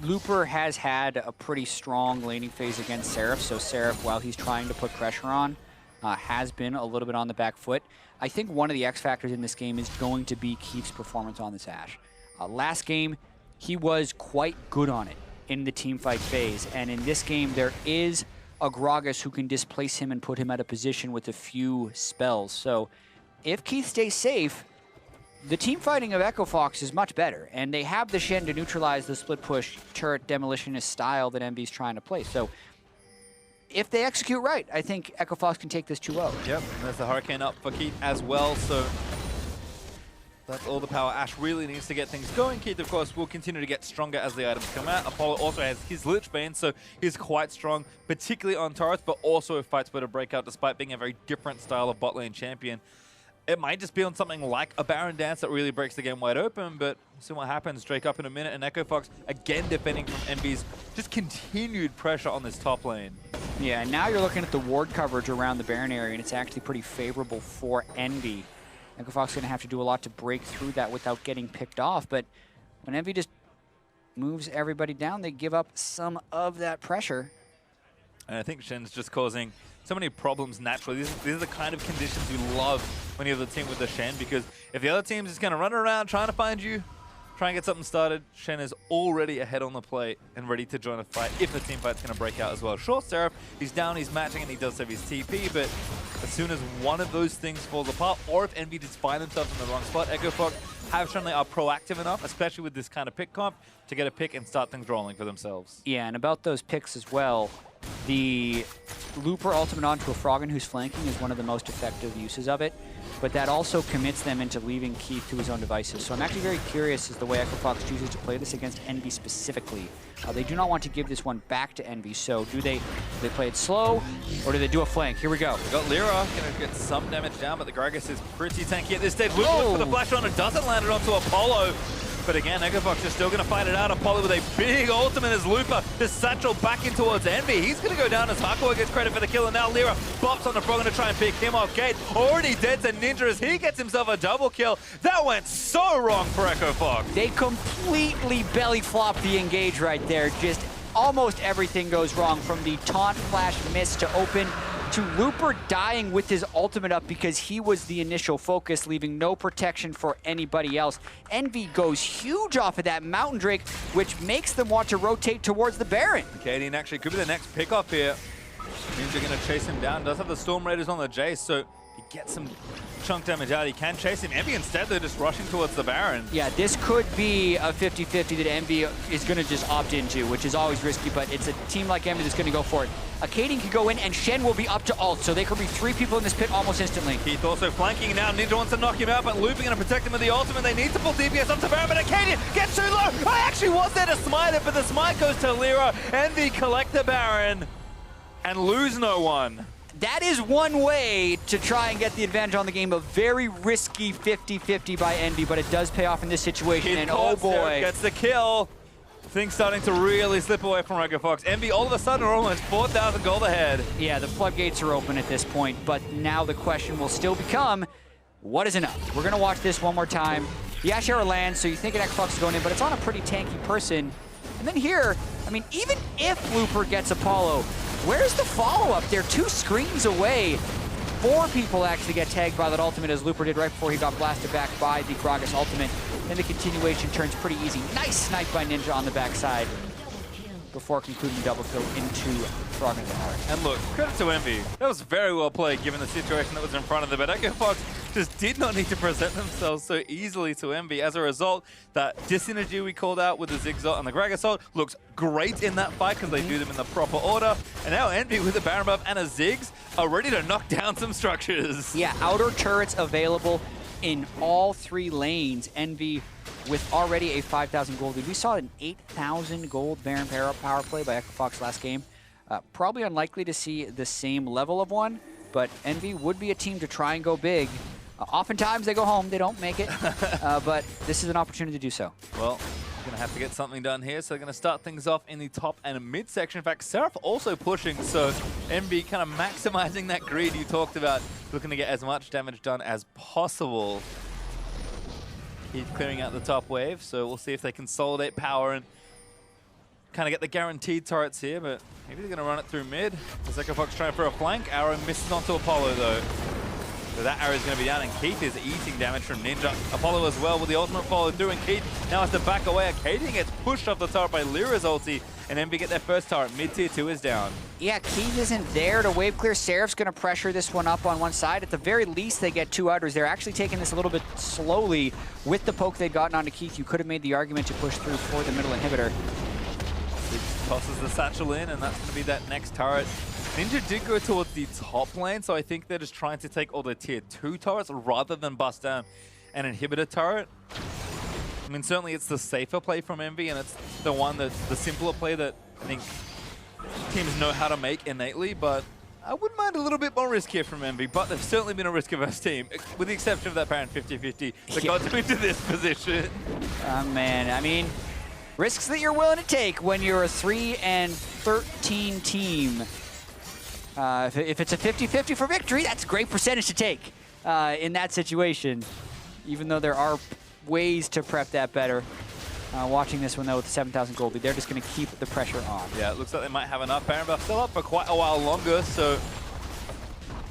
Looper has had a pretty strong laning phase against Seraph, so Seraph, while he's trying to put pressure on, has been a little bit on the back foot. I think one of the X factors in this game is going to be Keith's performance on this Ashe. Last game, he was quite good on it in the teamfight phase, and in this game, there is a Gragas who can displace him and put him at a position with a few spells. So if Keith stays safe, the team fighting of EchoFox is much better, and they have the Shen to neutralize the split push turret demolitionist style that Envy's trying to play. So if they execute right, I think EchoFox can take this 2-0. Yep, and there's the Hurricane up for Keith as well, so that's all the power Ashe really needs to get things going. Keith, of course, will continue to get stronger as the items come out. Apollo also has his Lich Bane, so he's quite strong, particularly on turrets, but also fights better breakout despite being a very different style of bot lane champion. It might just be on something like a Baron Dance that really breaks the game wide open, but we'll see what happens. Drake up in a minute, and EchoFox again defending from Envy's just continued pressure on this top lane. Yeah, and now you're looking at the ward coverage around the Baron area, and it's actually pretty favorable for Envy. EchoFox is going to have to do a lot to break through that without getting picked off, but when Envy just moves everybody down, they give up some of that pressure. And I think Shen's just causing so many problems naturally. These are the kind of conditions you love when you have the team with the Shen, because if the other team's just going to run around trying to find you, try and get something started, Shen is already ahead on the plate and ready to join a fight if the team fight's going to break out as well. Sure, Seraph, he's down, he's matching, and he does have his TP, but as soon as one of those things falls apart, or if Envy just find themselves in the wrong spot, EchoFox have certainly are proactive enough, especially with this kind of pick comp, to get a pick and start things rolling for themselves. Yeah, and about those picks as well, the Looper ultimate onto a Froggen who's flanking is one of the most effective uses of it, but that also commits them into leaving Keith to his own devices. So I'm actually very curious as the way EchoFox chooses to play this against Envy specifically. They do not want to give this one back to Envy, so do they play it slow, or do they do a flank? Here we go. We got LirA going to get some damage down, but the Gragas is pretty tanky at this stage. Looper looks for the flash on, it doesn't land it onto Apollo. But again, EpicSkillshot is still going to fight it out. Apollo with a big ultimate as Looper, the satchel back in towards Envy. He's going to go down as Hakuho gets credit for the kill, and now LirA bops on the Froggen to try and pick him off. Gate already dead to Ninja as he gets himself a double kill. That went so wrong for EpicSkillshot. They completely belly flopped the engage right there. Just almost everything goes wrong, from the taunt flash miss to open, to Looper dying with his ultimate up because he was the initial focus, leaving no protection for anybody else. Envy goes huge off of that Mountain Drake, which makes them want to rotate towards the Baron. Akaadian actually could be the next pickoff here. Means they're going to chase him down. Does have the Storm Raiders on the Jayce, so he gets some chunk damage out. He can chase him. Envy instead, they're just rushing towards the Baron. Yeah, this could be a 50-50 that Envy is going to just opt into, which is always risky, but it's a team like Envy that's going to go for it. Akaadian can go in, and Shen will be up to ult, so there could be 3 people in this pit almost instantly. Keith also flanking now. Ninja wants to knock him out, but Looping going to protect him with the ultimate. They need to pull DPS up to Baron, but Akaadian gets too low. I actually was there to smite it, but the smite goes to LirA. Envy collect the Baron and lose no one. That is one way to try and get the advantage on the game. A very risky 50-50 by Envy, but it does pay off in this situation. And oh boy, gets the kill. Things starting to really slip away from EpicSkillshot. Envy all of a sudden are almost 4,000 gold ahead. Yeah, the floodgates are open at this point, but now the question will still become, what is enough? We're gonna watch this one more time. The Ashe arrow lands, so you think EpicSkillshot is going in, but it's on a pretty tanky person. And then here, I mean, even if Looper gets Apollo, where's the follow-up? They're 2 screens away. 4 people actually get tagged by that ultimate, as Looper did right before he got blasted back by the Gragas ultimate. Then the continuation turns pretty easy. Nice snipe by Ninja on the backside before concluding double kill into Froggen and Ahri. And look, credit to Envy. That was very well played given the situation that was in front of them. But EpicSkillshot just did not need to present themselves so easily to Envy. As a result, that dyssynergy we called out with the Ziggs ult and the Gragas ult looks great in that fight because they do them in the proper order. And now Envy with a Baron buff and a Ziggs are ready to knock down some structures. Yeah, outer turrets available in all 3 lanes. Envy with already a 5,000 gold lead. We saw an 8,000 gold Baron power play by EpicSkillshot last game. Probably unlikely to see the same level of one, but Envy would be a team to try and go big. Oftentimes they go home, they don't make it, but this is an opportunity to do so. Well, we're going to have to get something done here, so they're going to start things off in the top and mid section. In fact, Seraph also pushing, so Envy kind of maximizing that greed you talked about, looking to get as much damage done as possible. He's clearing out the top wave, so we'll see if they consolidate power and kind of get the guaranteed turrets here, but maybe they're going to run it through mid. The EpicSkillshot trying for a flank. Arrow misses onto Apollo, though. So that arrow is going to be down, and Keith is eating damage from Ninja. Apollo as well with the ultimate follow through, and Keith now has to back away. Akaadian gets pushed off the turret by LirA's ulti, and Envy get their first turret. Mid-tier 2 is down. Yeah, Keith isn't there to wave clear. Seraph's going to pressure this one up on one side. At the very least, they get 2 outers. They're actually taking this a little bit slowly. With the poke they'd gotten onto Keith, you could have made the argument to push through for the middle inhibitor. Tosses the satchel in, and that's going to be that next turret. Ninja did go towards the top lane, so I think they're just trying to take all the tier 2 turrets rather than bust down an inhibitor turret. I mean, certainly it's the safer play from Envy, and it's the one that's the simpler play that I think teams know how to make innately, but I wouldn't mind a little bit more risk here from Envy, but they've certainly been a risk-averse team, with the exception of that Baron 50-50 that got them into this position. Man, I mean, risks that you're willing to take when you're a 3-13 team. If it's a 50-50 for victory, that's a great percentage to take in that situation, even though there are ways to prep that better. Watching this one, though, with the 7,000 gold lead, they're just going to keep the pressure on. Yeah, it looks like they might have enough. Baron buff still up for quite a while longer, so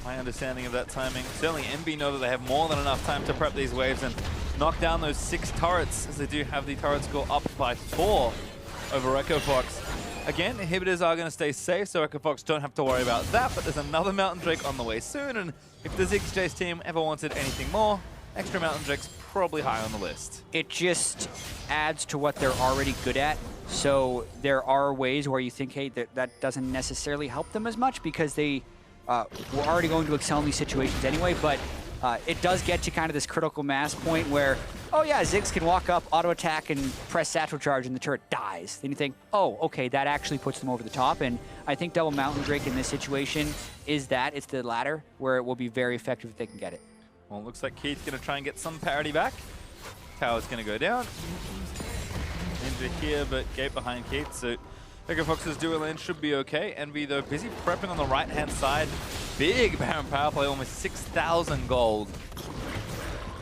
my understanding of that timing. Certainly Envy know that they have more than enough time to prep these waves and knock down those 6 turrets, as they do have the turrets go up by 4 over EpicSkillshot. Again, inhibitors are going to stay safe, so EpicSkillshot don't have to worry about that, but there's another Mountain Drake on the way soon, and if the Ziggs Jayce team ever wanted anything more, extra Mountain Drake's probably high on the list. It just adds to what they're already good at, so there are ways where you think, hey, that doesn't necessarily help them as much because they were already going to excel in these situations anyway, but it does get to kind of this critical mass point where, oh yeah, Ziggs can walk up, auto-attack, and press satchel charge, and the turret dies. Then you think, oh, okay, that actually puts them over the top, and I think double Mountain Drake in this situation is that. It's the latter, where it will be very effective if they can get it. Well, it looks like Keith's going to try and get some parity back. Tower's going to go down. Ninja here, but gate behind Keith. So Fox's dual lane should be okay. EnVy, though, busy prepping on the right-hand side. Big Baron power play, almost 6,000 gold.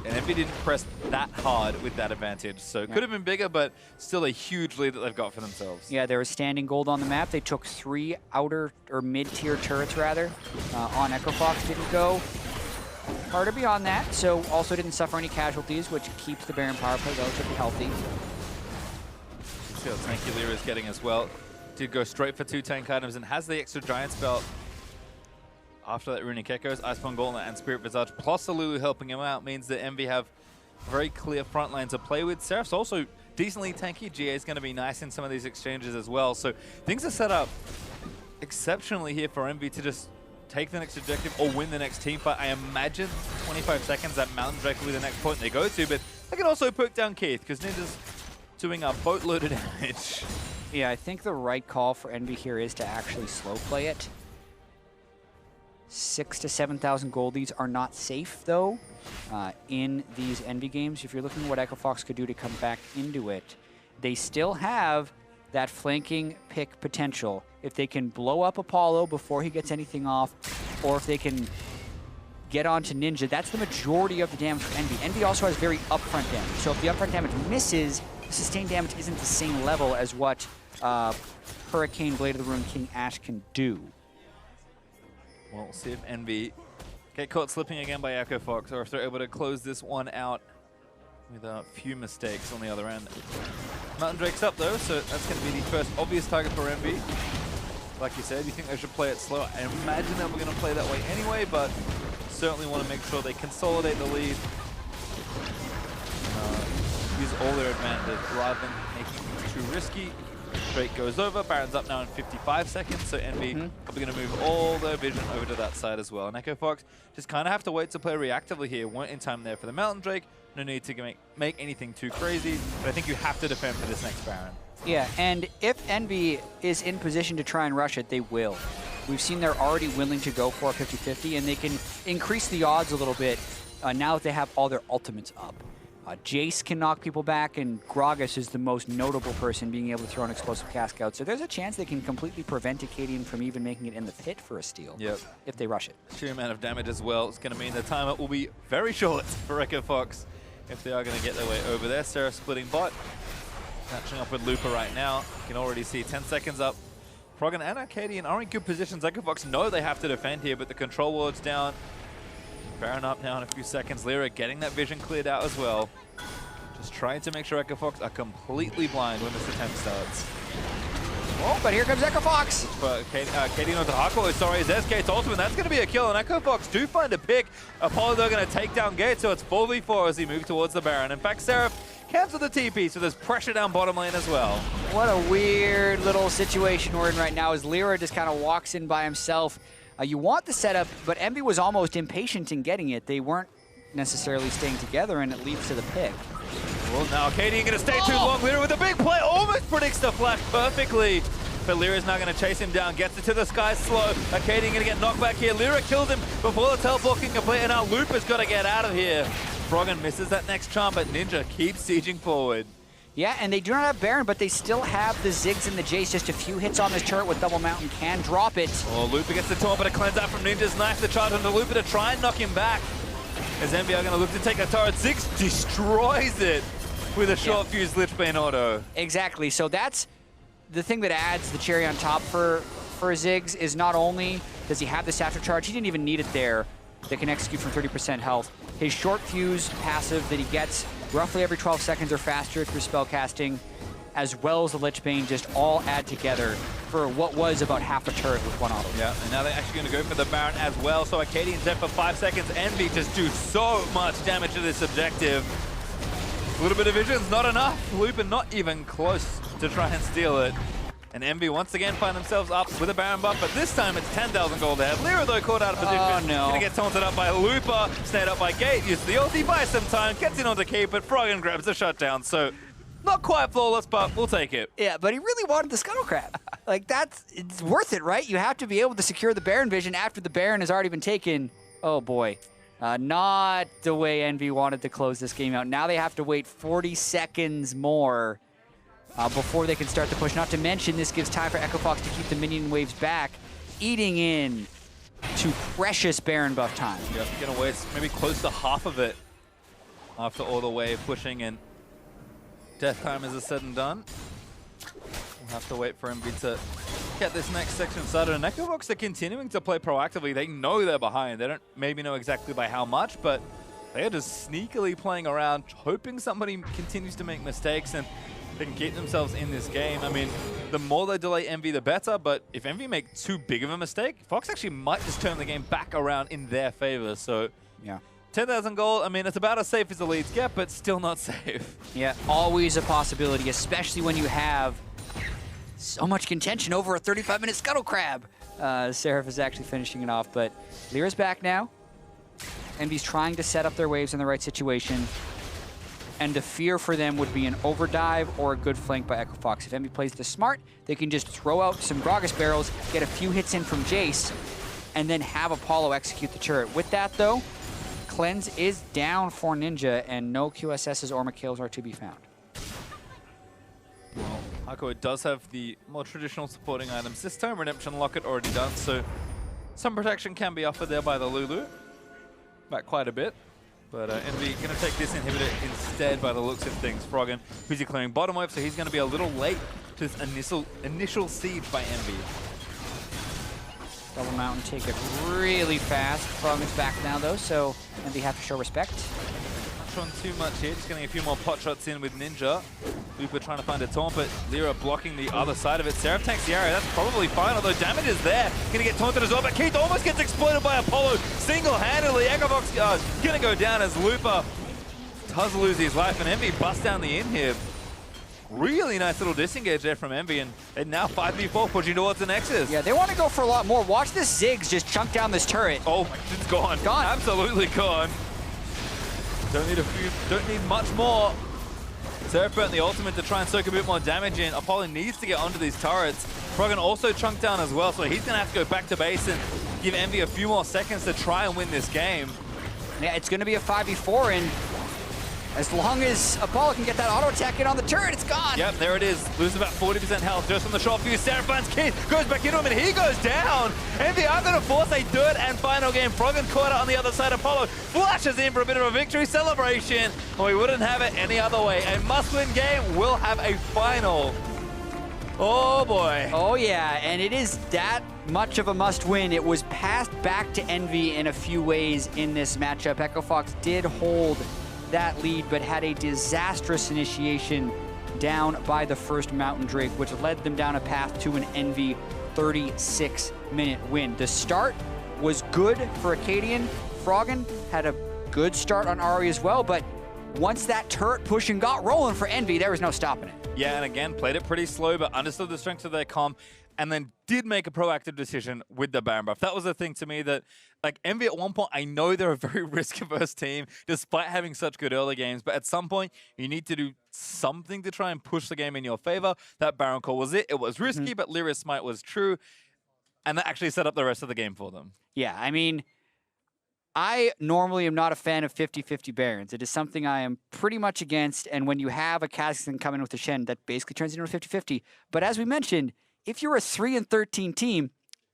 And EnVy didn't press that hard with that advantage. So it could have been bigger, but still a huge lead that they've got for themselves. Yeah, there was standing gold on the map. They took 3 outer, or mid-tier turrets, rather, on Fox. Didn't go harder beyond that, so also didn't suffer any casualties, which keeps the Baron power play relatively healthy. See how tanky LirA is getting as well. Did go straight for 2 tank items and has the extra Giant Spell. After that, Runic Echoes, Iceborne Gauntlet, and Spirit Visage, plus the Lulu helping him out, means that EnVy have a very clear front line to play with. Seraph's also decently tanky. GA is going to be nice in some of these exchanges as well. So things are set up exceptionally here for EnVy to just take the next objective or win the next team fight. I imagine 25 seconds, that Mountain Drake will be the next point they go to, but they can also poke down Keith, because Ninja's doing a boatload of damage. Yeah, I think the right call for EnVy here is to actually slow play it. 6,000 to 7,000 gold leads are not safe, though, in these EnVy games. If you're looking at what EchoFox could do to come back into it, they still have that flanking pick potential. If they can blow up Apollo before he gets anything off, or if they can get onto Ninja, that's the majority of the damage for EnVy. EnVy also has very upfront damage, so if the upfront damage misses, the sustained damage isn't the same level as what Hurricane, Blade of the Ruin King Ashe can do. Well, we'll see if EnVy get caught slipping again by EchoFox, or if they're able to close this one out with a few mistakes on the other end. Mountain Drake's up though, so that's going to be the first obvious target for EnVy. Like you said, you think they should play it slow. I imagine that we're going to play that way anyway, but certainly want to make sure they consolidate the lead. Use all their advantage rather than making things too risky. Drake goes over, Baron's up now in 55 seconds, so EnVy probably going to move all their vision over to that side as well. And EchoFox just kind of have to wait to play reactively here. Weren't in time there for the Mountain Drake. No need to make anything too crazy, but I think you have to defend for this next Baron. Yeah, and if EnVy is in position to try and rush it, they will. We've seen they're already willing to go for a 50-50, and they can increase the odds a little bit now that they have all their ultimates up. Jayce can knock people back, and Gragas is the most notable person being able to throw an explosive cask out. So there's a chance they can completely prevent Akaadian from even making it in the pit for a steal if they rush it. Sheer amount of damage as well. It's going to mean the timer will be very short for EchoFox if they are going to get their way over there. Seraph splitting bot. Matching up with Lupa right now. You can already see 10 seconds up. Froggen and Akaadian are in good positions. EchoFox know they have to defend here, but the control ward's down. Baron up now in a few seconds. LirA getting that vision cleared out as well. Just trying to make sure EchoFox are completely blind when this attempt starts. Oh, but here comes EchoFox. But Akaadian onto Hakuho, sorry, his SK's ultimate. That's going to be a kill, and EchoFox do find a pick. Apollo, they're going to take down Gate, so it's 4v4 as he moves towards the Baron. In fact, Seraph cancels the TP, so there's pressure down bottom lane as well. What a weird little situation we're in right now as LirA just kind of walks in by himself. You want the setup, but EnVy was almost impatient in getting it. They weren't necessarily staying together, and it leads to the pick. Well, now Akaadian going to stay too long. LirA with a big play, almost predicts the flash perfectly. But LirA's now going to chase him down, gets it to the sky slow. Akaadian going to get knocked back here. LirA kills him before the teleport can complete, and now Lupa's got to get out of here. Froggen misses that next charm, but Ninja keeps sieging forward. Yeah, and they do not have Baron, but they still have the Ziggs and the Jayce. Just a few hits on this turret with Double Mountain can drop it. Oh, Lupa gets the taunt, but a cleanse out from Ninja's knife. The charge onto Lupa to try and knock him back. As EnVy are going to look to take the turret. Ziggs destroys it with a short fuse Lichbane auto. Exactly, so that's the thing that adds the cherry on top for Ziggs is not only does he have this after charge, he didn't even need it there, that can execute from 30% health. His short fuse passive that he gets roughly every 12 seconds or faster through spellcasting, as well as the Lichbane, just all add together for what was about half a turret with one auto. Yeah, and now they're actually going to go for the Baron as well. So Akaadian's dead for 5 seconds. EnVy just do so much damage to this objective. A little bit of vision's not enough. Lupa not even close to try and steal it. And EnVy once again find themselves up with a Baron buff, but this time it's 10,000 gold ahead. LirA though caught out of position. Oh no. Gonna get taunted up by Lupa, stayed up by Gate, uses the ulti, buys some time, gets in onto Keep, but Froggen grabs the shutdown. So not quite flawless, but we'll take it. Yeah, but he really wanted the Scuttle Crab. Like it's worth it, right? You have to be able to secure the Baron vision after the Baron has already been taken. Oh boy. Not the way EnVy wanted to close this game out. Now they have to wait 40 seconds more before they can start the push. Not to mention, this gives time for EchoFox to keep the minion waves back, eating in to precious Baron buff time. Yep, gonna waste maybe close to half of it after all the wave pushing, and death time is said and done. We'll have to wait for EnVy to get this next section started. And EchoFox are continuing to play proactively. They know they're behind. They don't maybe know exactly by how much, but they are just sneakily playing around, hoping somebody continues to make mistakes and they can keep themselves in this game. I mean, the more they delay EnVy, the better, but if EnVy make too big of a mistake, Fox actually might just turn the game back around in their favor. So yeah, 10,000 gold, I mean, it's about as safe as the leads get, but still not safe. Yeah, always a possibility, especially when you have so much contention over a 35-minute Scuttle Crab. Seraph is actually finishing it off, but LirA's back now. EnVy's trying to set up their waves in the right situation. And the fear for them would be an overdrive or a good flank by EchoFox. If EnVy plays this smart, they can just throw out some Gragas barrels, get a few hits in from Jayce, and then have Apollo execute the turret. With that, though, Cleanse is down for Ninja, and no QSSs or kills are to be found. Well, Hakuho does have the more traditional supporting items. This time, Redemption Locket already done, so some protection can be offered there by the Lulu. Back quite a bit. But EnVy going to take this inhibitor instead by the looks of things. Froggen busy clearing bottom wave, so he's going to be a little late to this initial siege by EnVy. Double Mountain take it really fast. Froggen's back now, though, so EnVy have to show respect. Not showing too much here, just getting a few more pot shots in with Ninja. Looper trying to find a taunt, but LirA blocking the other side of it. Seraph tanks the area, that's probably fine, although damage is there. Gonna get taunted as well, but Keith almost gets exploited by Apollo single-handedly. EchoFox gonna go down as Looper does lose his life, and EnVy busts down the in here. Really nice little disengage there from EnVy, and they're now 5v4 pushing towards the Nexus. Yeah, they want to go for a lot more. Watch this Ziggs just chunk down this turret. Oh, it's gone. Gone. Absolutely gone. Don't need much more. Seraph burnt the ultimate to try and soak a bit more damage in. Apollo needs to get onto these turrets. Froggen also chunked down as well, so he's going to have to go back to base and give EnVy a few more seconds to try and win this game. Yeah, it's going to be a 5v4, and as long as Apollo can get that auto attack in on the turret, it's gone. Yep, there it is. Loses about 40% health just from the short fuse. Seraph finds Keith, goes back into him, and he goes down. EnVy are going to force a third and final game. Froggen caught it on the other side. Apollo flashes in for a bit of a victory celebration. We wouldn't have it any other way. A must-win game will have a final. Oh, boy. Oh, yeah, and it is that much of a must-win. It was passed back to EnVy in a few ways in this matchup. EchoFox did hold that lead, but had a disastrous initiation down by the first Mountain Drake, which led them down a path to an EnVy 36-minute win. The start was good for Akaadian. Froggen had a good start on Ahri as well, but once that turret pushing got rolling for EnVy, there was no stopping it. Yeah, and again, played it pretty slow, but understood the strength of their comp, and then did make a proactive decision with the Baron buff. That was the thing to me that, like, EnVy at one point, I know they're a very risk-averse team, despite having such good early games, but at some point, you need to do something to try and push the game in your favor. That Baron call was it. It was risky, but LirA's smite was true, and that actually set up the rest of the game for them. Yeah, I mean, I normally am not a fan of 50-50 Barons. It is something I am pretty much against, and when you have a Kha'Zix coming with a Shen, that basically turns into a 50-50. But as we mentioned, if you're a 3-13 team,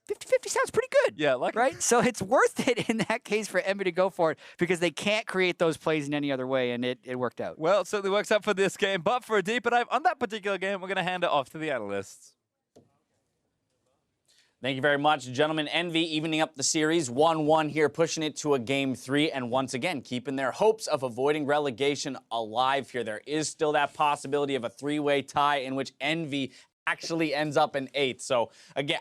50-50 sounds pretty good. Yeah, like right? So it's worth it in that case for EnVy to go for it because they can't create those plays in any other way, and it worked out. Well, it certainly works out for this game, but for a deeper dive on that particular game, we're going to hand it off to the analysts. Thank you very much, gentlemen. EnVy evening up the series, 1-1 here, pushing it to a Game 3, and once again, keeping their hopes of avoiding relegation alive here. There is still that possibility of a three-way tie in which EnVy actually ends up in 8th. So, again,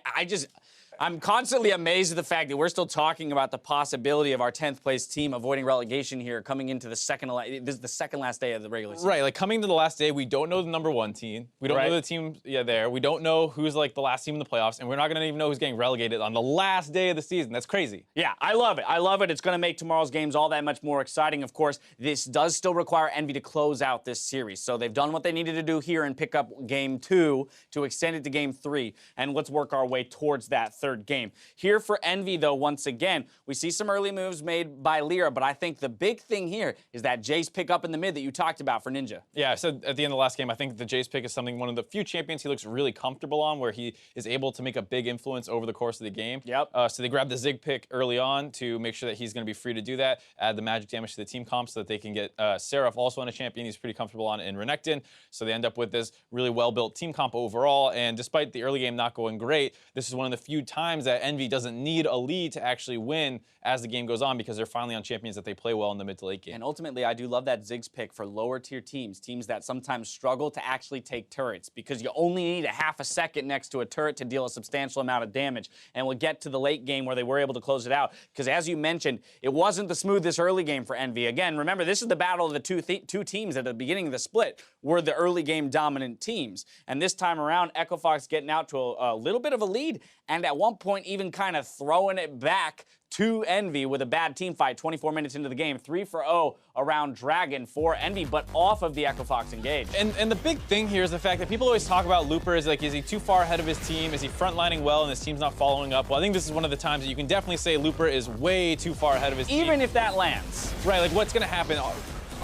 I'm constantly amazed at the fact that we're still talking about the possibility of our 10th place team avoiding relegation here coming into the second last day of the regular season. Right, like coming to the last day, we don't know the #1 team. We don't know the team there. We don't know who's like the last team in the playoffs, and we're not gonna even know who's getting relegated on the last day of the season. That's crazy. Yeah, I love it. I love it. It's gonna make tomorrow's games all that much more exciting. Of course, this does still require EnVy to close out this series. So they've done what they needed to do here and pick up Game 2 to extend it to Game 3. And let's work our way towards that third third game. Here for EnVy, though, once again, we see some early moves made by LirA, but I think the big thing here is that Jayce pick up in the mid that you talked about for Ninja. Yeah, I said at the end of the last game, I think the Jayce pick is one of the few champions he looks really comfortable on, where he is able to make a big influence over the course of the game. Yep. So they grabbed the Zig pick early on to make sure that he's going to be free to do that, add the magic damage to the team comp so that they can get Seraph also on a champion he's pretty comfortable on in Renekton. So they end up with this really well-built team comp overall, and despite the early game not going great, this is one of the few times that EnVy doesn't need a lead to actually win as the game goes on, because they're finally on champions that they play well in the mid to late game. And ultimately, I do love that Ziggs pick for lower tier teams that sometimes struggle to actually take turrets, because you only need a half a second next to a turret to deal a substantial amount of damage. And we'll get to the late game where they were able to close it out, because as you mentioned, it wasn't the smoothest early game for EnVy. Again, remember, this is the battle of the two teams at the beginning of the split were the early game dominant teams. And this time around, EchoFox getting out to a little bit of a lead, and at one point even kind of throwing it back to EnVy with a bad team fight 24 minutes into the game. 3-for-0 around Dragon for EnVy, but off of the EchoFox engage. And the big thing here is the fact that people always talk about Looper is like, is he too far ahead of his team? Is he frontlining well and his team's not following up? Well, I think this is one of the times that you can definitely say Looper is way too far ahead of his team. Even if that lands. Right, like what's going to happen?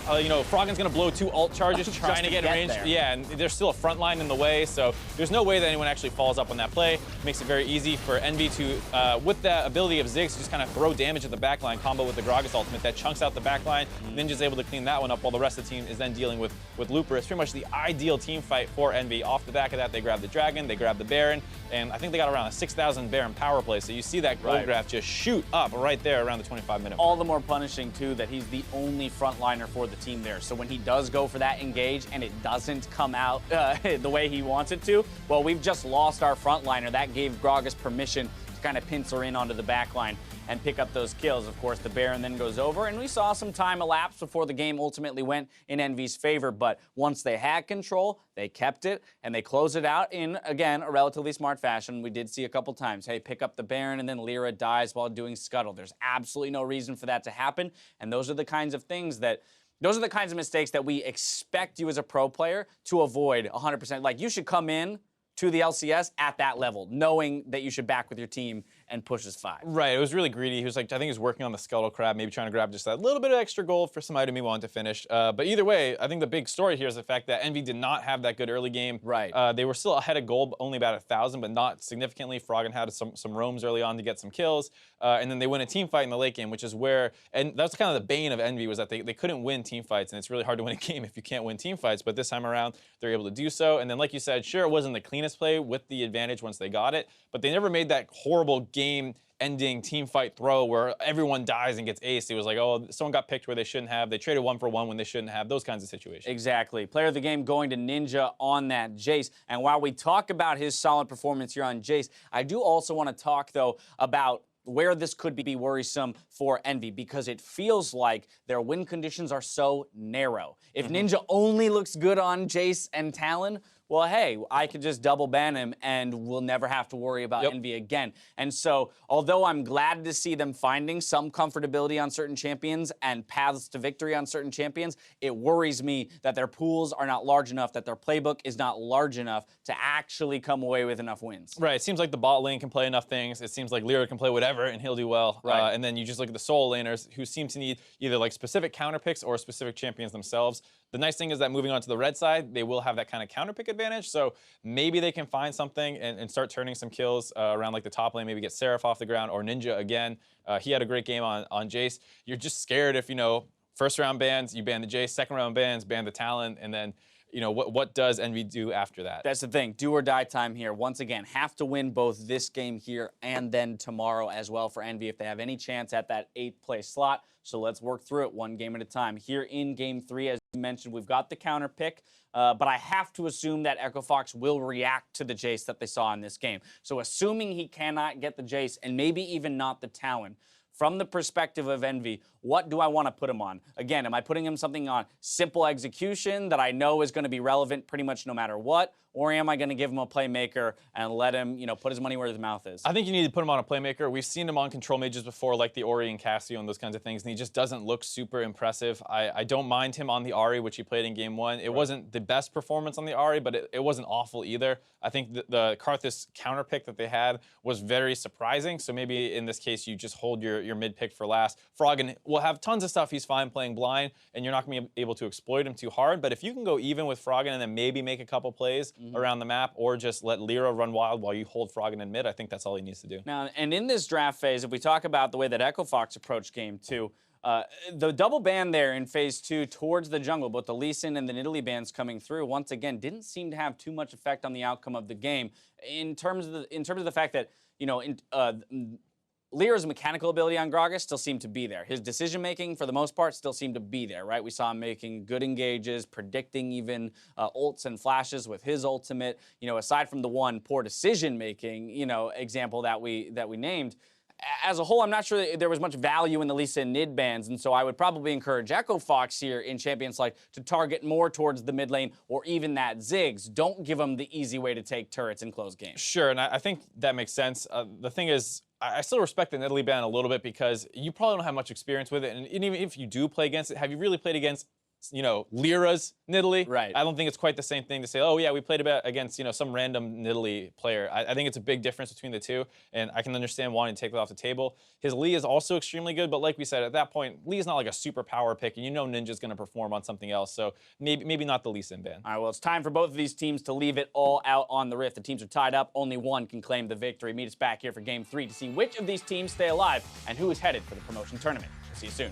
You know, Froggen's going to blow 2 ult charges trying to get in range. There. Yeah, and there's still a front line in the way, so there's no way that anyone actually follows up on that play. Makes it very easy for EnVy to, with the ability of Ziggs, just kind of throw damage at the backline, combo with the Gragas ultimate that chunks out the backline. Ninja's able to clean that one up while the rest of the team is then dealing with Looper. It's pretty much the ideal team fight for EnVy. Off the back of that, they grab the Dragon, they grab the Baron, and I think they got around a 6,000 Baron power play, so you see that gold graph just shoot up right there around the 25-minute mark. All the more punishing, too, that he's the only frontliner for the team there. So when he does go for that engage and it doesn't come out the way he wants it to, well, we've just lost our frontliner. That gave Gragas permission to kind of pincer in onto the backline and pick up those kills. Of course, the Baron then goes over, and we saw some time elapse before the game ultimately went in EnVy's favor, but once they had control, they kept it, and they closed it out in, again, a relatively smart fashion. We did see a couple times, hey, pick up the Baron, and then LirA dies while doing Scuttle. There's absolutely no reason for that to happen, and those are the kinds of things that those are the kinds of mistakes that we expect you as a pro player to avoid 100%. Like, you should come in to the LCS at that level, knowing that you should back with your team and push as 5. Right, it was really greedy. He was like, I think he was working on the Scuttle Crab, maybe trying to grab just that little bit of extra gold for some item he wanted to finish. But either way, I think the big story here is the fact that EnVy did not have that good early game. Right. They were still ahead of gold, only about 1,000, but not significantly. Froggen had some roams early on to get some kills. And then they win a team fight in the late game, which is where, and that's kind of the bane of EnVy, was that they couldn't win team fights, and it's really hard to win a game if you can't win team fights, but this time around, they're able to do so. And then, like you said, sure, it wasn't the cleanest play with the advantage once they got it, but they never made that horrible game-ending team fight throw where everyone dies and gets aced. It was like, oh, someone got picked where they shouldn't have. They traded 1-for-1 when they shouldn't have. Those kinds of situations. Exactly. Player of the game going to Ninja on that Jayce. And while we talk about his solid performance here on Jayce, I do also want to talk, though, about where this could be worrisome for EnVy, because it feels like their win conditions are so narrow. If Ninja only looks good on Jayce and Talon, well, hey, I could just double ban him and we'll never have to worry about EnVy again. And so, although I'm glad to see them finding some comfortability on certain champions and paths to victory on certain champions, it worries me that their pools are not large enough, that their playbook is not large enough to actually come away with enough wins. Right, it seems like the bot lane can play enough things. It seems like LirA can play whatever and he'll do well. Right. And then you just look at the solo laners who seem to need either like specific counter picks or specific champions themselves. The nice thing is that moving on to the red side, they will have that kind of counter pick advantage. So maybe they can find something and start turning some kills around like the top lane, maybe get Seraph off the ground or Ninja again. He had a great game on Jayce. You're just scared if, you know, first round bans, you ban the Jayce, second round bans, ban the Talon, and then, you know, what does EnVy do after that? That's the thing. Do or die time here. Once again, have to win both this game here and then tomorrow as well for EnVy if they have any chance at that 8th place slot. So let's work through it one game at a time. Here in Game 3, as you mentioned, we've got the counter pick, but I have to assume that EchoFox will react to the Jayce that they saw in this game. So assuming he cannot get the Jayce and maybe even not the Talon, from the perspective of EnVy, What do I want to put him on? Again, am I putting him something on simple execution that I know is going to be relevant pretty much no matter what? Or am I going to give him a playmaker and let him, put his money where his mouth is? I think you need to put him on a playmaker. We've seen him on control mages before, like the Ori and Cassio and those kinds of things, and he just doesn't look super impressive. I don't mind him on the Ahri, which he played in game 1. It wasn't the best performance on the Ahri, but it wasn't awful either. I think the Karthus counter pick that they had was very surprising, so maybe in this case you just hold your mid pick for last. Froggen will have tons of stuff he's fine playing blind, and you're not going to be able to exploit him too hard, but if you can go even with Froggen and then maybe make a couple plays around the map, or just let LirA run wild while you hold Froggen in mid, I think that's all he needs to do. Now, and in this draft phase, if we talk about the way that EchoFox approached game 2, the double ban there in phase 2 towards the jungle, both the Lee Sin and the Nidalee bans coming through, once again, didn't seem to have too much effect on the outcome of the game. In terms of the fact that, LirA's mechanical ability on Gragas still seemed to be there. His decision-making, for the most part, still seemed to be there, right? We saw him making good engages, predicting even ults and flashes with his ultimate. Aside from the one poor decision-making, example that we named, as a whole, I'm not sure that there was much value in the Lee Sin Nid bans, and so I would probably encourage EchoFox here in Champion Select to target more towards the mid lane or even that Ziggs. Don't give them the easy way to take turrets in close games. Sure, and I think that makes sense. The thing is, I still respect the Nidalee ban a little bit because you probably don't have much experience with it, and even if you do play against it, have you really played against LirA's Nidalee? Right. I don't think it's quite the same thing to say, oh yeah, we played against some random Nidalee player. I think it's a big difference between the two, and I can understand wanting to take that off the table. His Lee is also extremely good, but like we said, at that point, Lee is not like a super power pick, and Ninja's going to perform on something else, so maybe not the Lee Sin ban. All right, well, it's time for both of these teams to leave it all out on the Rift. The teams are tied up. Only one can claim the victory. Meet us back here for Game 3 to see which of these teams stay alive and who is headed for the promotion tournament. We'll see you soon.